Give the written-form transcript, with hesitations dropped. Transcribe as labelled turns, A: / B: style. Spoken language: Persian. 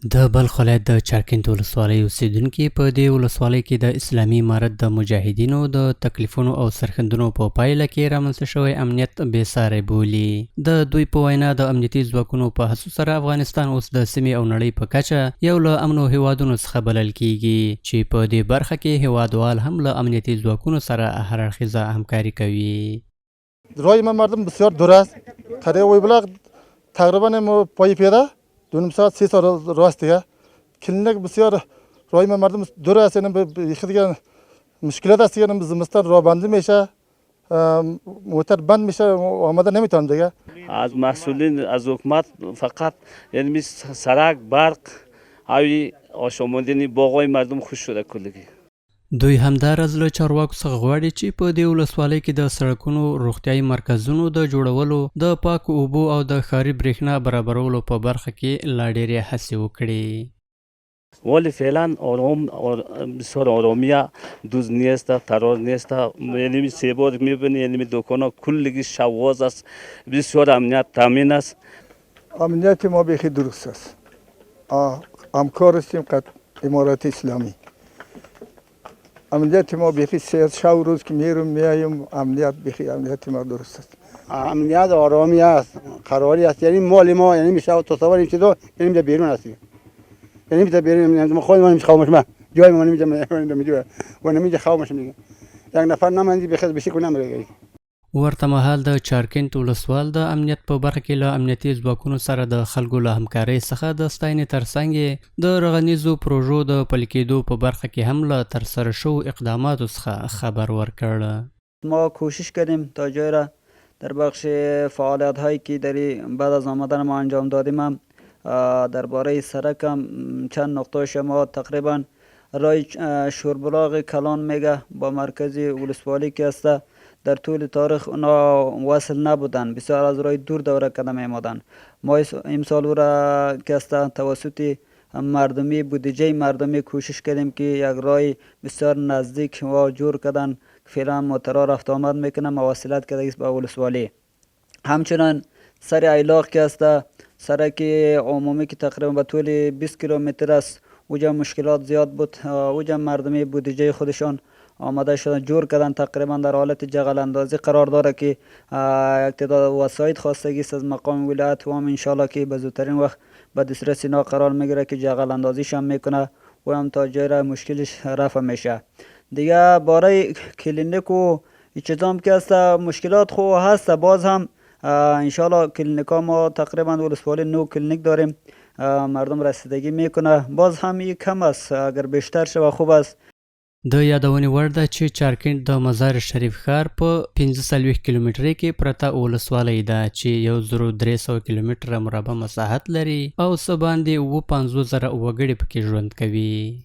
A: د بلخ ولایت د چارکند ولسوالۍ اوسېدونکي په دې ولسوالۍ کې د اسلامي امارت د مجاهدینو د تکلیفونو او سرښندنو په پایله کې رامنځته شوی امنیت بېساری بولي. د دوی په وینا د امنیتي ځواکونو په هڅو سره افغانستان اوس د سیمې او نړۍ په کچه یو له امنو هیوادونو څخه بلل کیږي چې په دې برخه کې هیوادوال هم له امنیتي ځواکونو سره هر اړخیزه همکاري کوي.
B: رای من مردم بسیار دور است. قریه ویبلاغ تقریبا پای پیاده 2 ساعت 3 ساعت راست دیگه. کلینیک بسیار رای من مردم دور است. یعنی خیلی مشکلات است. یعنی زمستان راه بندی میشه، موتر بند میشه، آماده نمیتونم دیگه.
C: از مسئولین از حکومت فقط یعنی سرک، برق، اوی آشامیدنی باغای مردم خوش شده کلگی.
A: دوی همداراز له چارواکو څخه غواړي چې په دې ولسوالۍ کې د سړکونو، روغتیايي مرکزونو د جوړولو، د پاکو اوبو او د ښاري برېښنا برابرولو په برخه کې لا ډېرې هڅې وکړي.
C: ولی فعلا بسیار آرامیه دوز نیست، فرار نیست. یعنی سیباد میبینی یعنی دکانا کلگی شواز است، بسیار امنیت تامین است.
B: امنیت ما بخی درست است. همکار هستیم قد امارت اسلامی. امنیت ما بخی 3 روز که میرم میایم، امنیت بخی امنیت ما درست است.
D: امنیت آرامی است، قراری است. یعنی مال ما یعنی میشه تصور این چیزا یعنی میشه بیرون هستیم. یعنی میشه بیرون ما خودمون نمیشه خاموش ما جای ما نمیشه و نمیشه خاموش میگه. یک نفر نماندی بخیر بشی کنه نمیره.
A: ورته مهال د چارکند ولسوال د امنیت په برخه کې له امنیتي ځواکونو سره د خلکو له همکارۍ څخه د ستاینې ترڅنګ د رغنیزو پروژو د پلي کېدو په برخه کې هم له ترسره شوو اقداماتو څخه خبر ورکړ.
E: ما کوشش کردیم تا جای را در بخش فعالیت هایی که بعد از آمدن ما انجام دادیم هم درباره سرک هم چند نقطه ما تقریبا رای شوربلاغ کلان میگه با مرکز ولسوالی که است در طول تاریخ اونا وصل نبودن، بسیار از راه دور دوره کده میمادن. ما امسال او را که است توسط مردمی بودجه مردمی کوشش کردیم که یک راه بسیار نزدیک و جور کردن، فعلا موترها رفت آمد میکنه، مواصلت کرده با ولسوالی. همچنان سر ایلاق که است سرک عمومی که تقریبا به طول 20 کیلومتر است، اوجا مشکلات زیاد بود. اوجا مردمی بودجه خودشان آماده شدن جور کردن، تقریبا در حالت جغل اندازی قرار داره که یک تعداد وسایط خواستگی است از مقام ولایت و هم انشالله که به زودترین وقت به دسترس اینا قرار میگیره که جغل اندازیش هم میکنه و هم تا جای را مشکلش رفع میشه. دیگه برای کلینیک و چیزام که است مشکلات خو هست، باز هم انشالله کلینیک ها ما تقریبا ولسوالی 9 کلینیک داریم، مردم رسیدگی میکنه. باز هم یک کم است، اگر بیشتر شوه خوب است.
A: د یادونې وړ ده چې چارکند د مزار شریف ښار په 45 کیلومترۍ کې پرته ولسوالۍ ده چې 1300 کیلومتره مربع مساحت لري او څه باندې 55,000 وګړي پکې ژوند کوي.